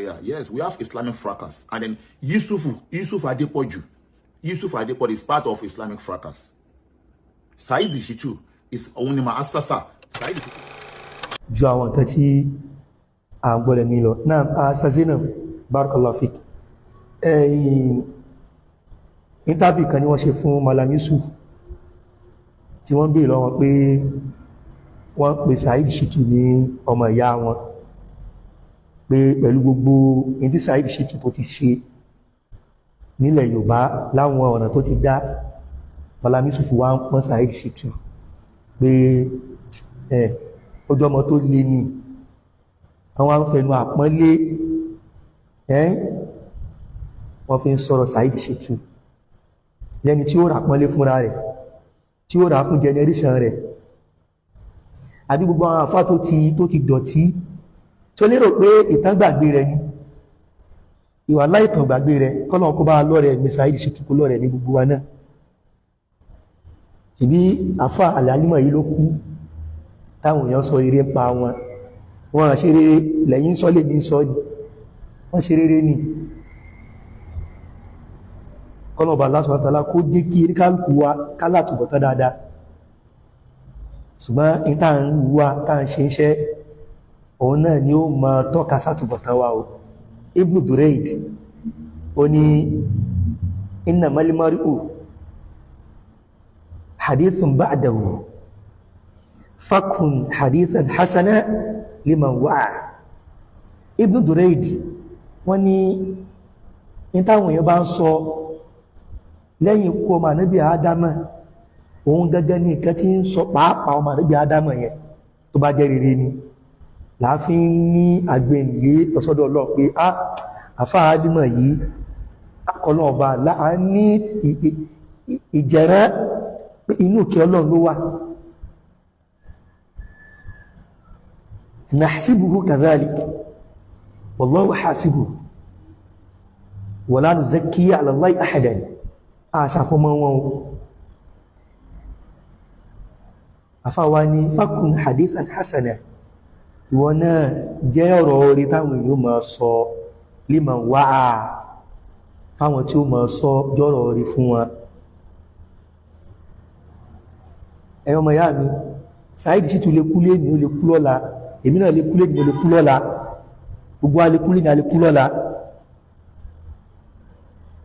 Sharia. Yes, we have Islamic fracas. And then Yusuf Adepoju. Yusuf Adepoju is part of Islamic fracas. Said Shitu is Onima Assasa. Said Shitu. Ju àwọn nǹkan tí à ń gbọ́dọ̀ mi lọ. Náà, Sazina, Barakallahu fik. Interview kan ni wọ́n ṣe fún Malam Yusuf tí wọ́n béèrè lọ́wọ́ pé wọ́n pè Said Shitu ní ọmọ ìyá wọn pé pẹ̀lú gbogbo èyí tí Said Shitu tó ti ṣe nílẹ̀ Yorùbá láwọn ọ̀nà tó ti dá, Malam Yusuf wá ń pọ́n Said Shitu pé ọjọ́ ọmọ tó lé ní àwọn afẹnu àpọ́nlé wọ́n fi ń sọ̀rọ̀ Said Shitu lẹ́ni tí ó rà pọ́nlé fúnra rẹ̀, tí ó rà fún generation rẹ̀, àbí gbogbo àwọn àfá tó ti dọ̀tí tó lérò pé ìtàn gbàgbé rẹ̀ ni, ìwà láìtàn gbàgbé rẹ̀, kọ́lọ̀ kó bá lọ́rẹ̀ mi Said Shitu kó lọ́rẹ̀ ní gbogbo wa náà. Tìbí àfá Al-Alimah yìí ló kú táwọn èèyàn sọ rere ń pa wọn ṣe rere lẹ́yìn sọ lè ní sọ ni wọ́n ṣe rere ni. Kọ́lọ̀bà Allah subhanahu wa ta'ala kó jẹ́ kí kálùkù wa kálàtùbọ̀tán dáadáa. Ṣùgbọ́n ìta ń wá tá ń ṣe iṣẹ́ òun náà ni ó ma tọ́ka sátùbọ̀tán wa o. Ibn Durayd ó ní innamal mar'u hadithun ba'dahu fakun hadithan hasana liman wa'a. Ibn Durayd wọ́n ní ìtàwọn èèyàn bá ń sọ lẹ́yìn ikú ọmọ ànábì Ádámà, òun gẹ́gẹ́ ní ìkẹ́ tí ń sọ pàápàá ọmọ ànábì Ádámà yẹn tó bá jẹ́ rere ni láàfin ní àgbẹ̀nlé ọ̀sọ́dọ̀ Ọlọ́run pé àfá Ádámà yìí akọlọ́ ọba láà ní ìjẹ̀rẹ́ pé inú kí Ọlọ́run ló wà. Nahsibuhu kadhalik wallahu hasibuhu wala nuzakki ala Allahi ahadan. Àṣàfọ́mọ́ wọn o. Àfáwa ni fakun hadithan hasana, ìwọ náà jẹ́ ọ̀rọ̀ orí táwọn èèyàn máa sọ liman wa'a, fáwọn tí ó máa sọ jọ́rọ̀ orí fún wọn. Ẹ̀yọ́ ọmọ ìyá mi, Said Shitu lè kú lé ní ó lè kú lọ́la, èmi náà lè kú lé ní ó lè kú lọ́la, gbogbo a lè kú lé ní a lè kú lọ́la.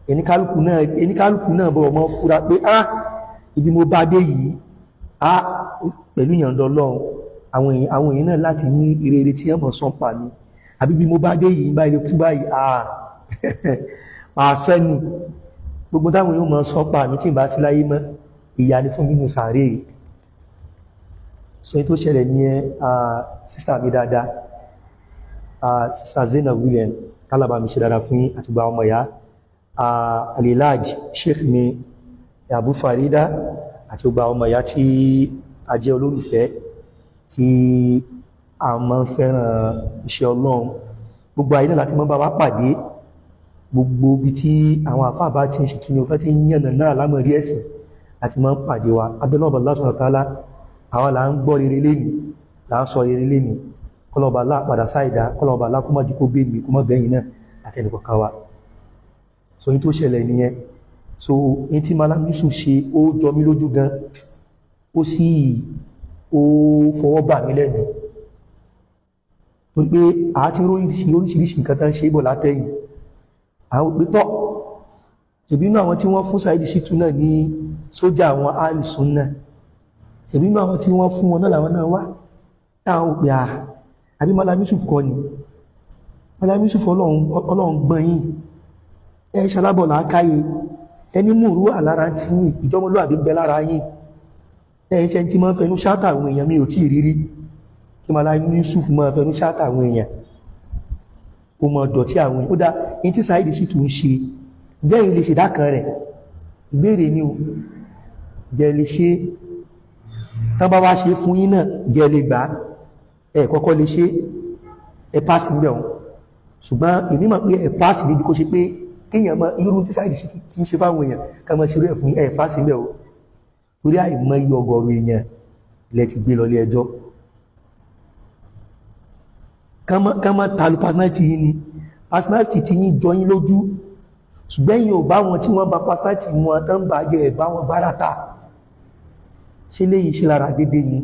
Ẹnikálùkù náà bọ̀ ọmọ fúra pé ibi mo bá dé yìí pẹ̀lú ìyàndọ̀ Ọlọ́run àwọn èèyàn náà láti ní ìrere tí ẹmọ̀ sán pa ní, àbí bí mo bá dé yìí bá ilé kú báyìí àṣẹ́ ni gbogbo táwọn èèyàn mọ̀ sán pa ní tí ìbá sí láyé mọ́ ìyà ni fún nínú sàárè. So tó ṣẹlẹ̀ ní sísà mi dáadáa, sísà Zainab William kálábà mi ṣe dáadáa fún àtìgbà ọmọ ìyá Al-Ilaj Sheikh mi Abu Farida àti gbogbo ọmọ ìyá tí a jẹ́ olólùfẹ́ tí a máa ń fẹ́ràn iṣẹ́ Ọlọ́run. Gbogbo ayé náà láti mọ́ bá wá pàdé, gbogbo ibi tí àwọn àfáà bá ti ń ṣe kíni ọ̀fẹ́ tí ń yànnà náà lámọ̀rí ẹ̀sìn àti máa ń pàdé wa. Abẹ́lọ́bà Allah subhanahu wa ta'ala àwọn là ń gbọ́ rere lénìí, là ń sọ rere lénìí, kọlọ̀bà Allah padà sáìdá, kọlọ̀bà Allah kó má jí kó gbé mi kó má bẹ́yìn náà àtẹnìkọ̀kan wa. So yí tó ṣẹlẹ̀ nìyẹn. So yí tí Malam Yusuf ṣe ó jọ mí lójú gan, ó sì ó fọwọ́ bà mí lẹ́nu pé a ti oríṣiríṣi nǹkan tán ṣe bọ̀ látẹ̀yìn. Àwọn òpétọ́ ṣèbí inú àwọn tí wọ́n fún Said Shitu náà ní sójà àwọn Al-Sunnah, ṣèbí inú àwọn tí wọ́n fún wọn náà làwọn náà wá táwọn òpè àbí Malam Yusuf kọ́ ni. Malam Yusuf Ọlọ́run gbọ́n yìí, ẹ ṣalábọ̀ làákáyé, ẹni múrú àlára tí ní ìjọmọlúwàbí bẹ lára yìí, ẹ ṣe tí máa ń fẹnu ṣáàtà àwọn èèyàn mi ò tí rírí kí Malam Yusuf máa fẹnu ṣáàtà àwọn èèyàn, ó mọ dọ̀tí àwọn èèyàn. Ó dá in tí Said Shitu ń ṣe jẹ́ ilé ṣe dákan rẹ̀, ìbéèrè ni ó jẹ́ lè ṣe tán bá wá ṣe fún yín náà jẹ́ lè gbà ẹ kọ́kọ́ lè ṣe ẹ pàṣì ń bẹ̀ wọn. Ṣùgbọ́n èmi mọ̀ pé ẹ pàṣì níbi kó ṣe pé kéèyàn mọ irú tí Said Shitu ti ń ṣe fáwọn èèyàn ká mọ́ ṣe rẹ̀ fún ẹ pàṣì ń bẹ̀ wọn. Torí àìmọ̀ iye ọgọ́rùn èèyàn lẹ ti gbé lọ ilé ẹjọ́. Ká mọ́ talu personality yìí ni personality ti yín jọ yín lójú ṣùgbọ́n yín ò bá wọn tí wọ́n bá personality wọn tán bá jẹ́ ẹ̀ bá wọn bárata ṣe léyìí ṣe lára dédé ni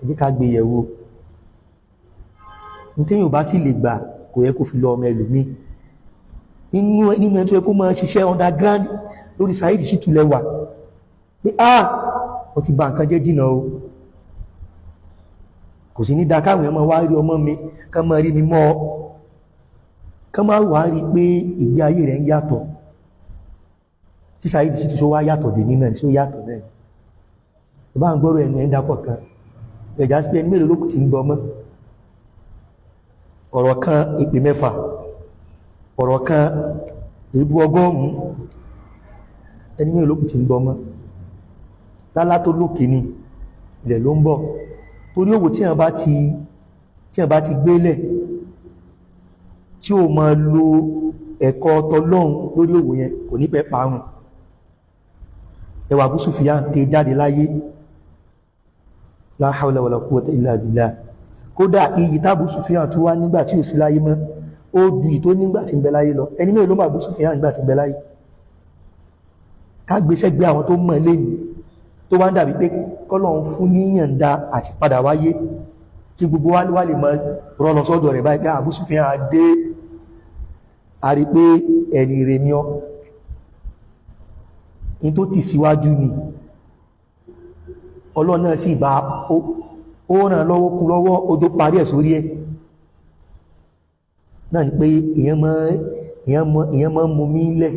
ẹ jẹ́ ká gbé yẹ̀wò ní tí yóò bá sì lè gbà kò yẹ kó fi lọ ọmọ ẹlòmí nínú ẹni tó yẹ kó máa ṣiṣẹ́ underground lórí Saheed Shittu lẹ́wà pé ó ti bà nǹkan jẹ́ jìnà o kò sí ní dákáwọn ọmọ wá rí ọmọ mi kán máa rí mi mọ́ ọ kán máa wà rí pé ìgbé ayé rẹ̀ ń yàtọ̀ tí Saheed Shittu tó wá yàtọ̀ dè nínú ẹni tó yàtọ̀ náà ìbá ń gbọ́rọ̀ ẹnu ẹ̀ ń dápọ̀ kan ẹ̀já sí pé ẹni mélòó lókùn ti ń gbọ́ mọ́ ọ̀rọ̀ kan ìpè 6 ọ̀rọ̀ kan èébú 100 ẹni mélòó lókùn ti ń gbọ́ mọ́ lálá tó lókè ní ilẹ̀ ló ń bọ̀ torí òwò tí wọ́n bá ti gbélẹ̀ tí ó máa lo ẹ̀kọ́ tọlọ́hun lórí òwò yẹn kò ní pẹ́ parun ẹwà Abu Sufyan tẹ jáde láyé la hawla wala quwwata illa billah kódà iyì tí Abu Sufyan tó wá nígbà tí ò sí láyé mọ́ ó ju ìtó nígbà tí ń bẹ láyé lọ ẹni mẹ́rin ló mọ̀ Abu Sufyan nígbà tí ń bẹ láyé ká gbéṣẹ́ gbé àwọn tó mọ̀ lẹ́nu tó wá ń dàbí pé kọ́lọ̀un fún níyànda àti padà wáyé tí gbogbo wá lè mọ́ rọ́lọ sọ́dọ̀ rẹ̀ báyìí pé Abu Sufyan dé a rí pé ẹni rẹ̀ ní ọ́ in tó ti síwájú ni Ọlọ́run náà sì bá ó ràn lọ́wọ́ kún lọ́wọ́ ó tó parí ẹ̀ sórí ẹ̀ náà ni pé èyàn mọ́ mú mí lẹ̀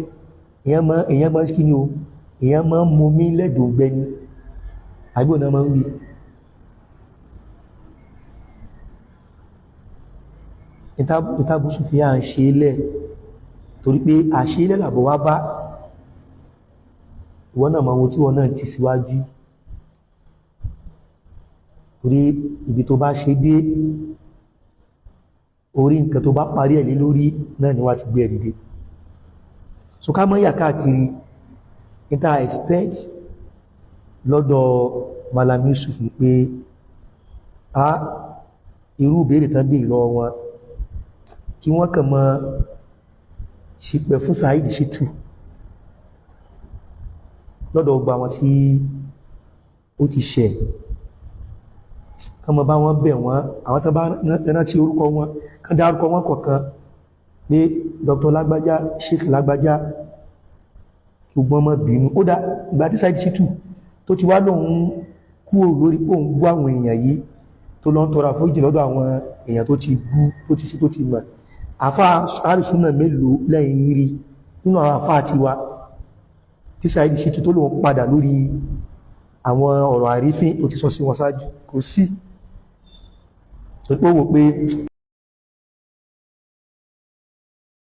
èyàn mọ́ kí ni o èyàn mọ́ mú mí lẹ́dùn gbẹni àgbò náà mọ́ ń wí ìta Abu Sufyan ṣe lẹ̀ torí pé àṣílẹ̀ làbọ̀ wá bá ìwọ́n náà mọ́ wo tí wọ́n náà ti síwájú torí ibi tó bá ṣe dé orí nǹkan tó bá parí ẹ̀ lé lórí náà ni wá ti gbé ẹ̀dìdé so ká mọ́ yà káàkiri níta expect lọ́dọ̀ Malam Yusuf ni pé irú ìbéèrè tán béèrè lọ́wọ́ wọn kí wọ́n kàn mọ́ ṣìpẹ̀ fún Saheed Shittu lọ́dọ̀ ọgbà wọn tí ó ti ṣẹ̀ kọmọ bá wọn bẹ̀ wọ́n àwọn tán bá rántí orúkọ wọn kán dárúkọ wọn kọ̀ọ̀kan pé Dr. lágbájá Sheikh lágbájá gbogbo ọmọ bínú ó dá ìgbà tí Saheed Shittu tó ti wá lóun kú lórí pé òun bú àwọn èèyàn yìí tó lọ ń tọrọ àforíjì lọ́dọ̀ àwọn èèyàn tó ti bú tó ti ṣe tó ti mọ̀ àfá àrùsúnà mélòó lẹ́yìn rí nínú àwọn àfá àti wa tí Saheed Shittu tó lóun padà lórí àwọn ọ̀rọ̀ àrífín tó ti sọ sí wọn ṣáájú kò sí tó pé wò pé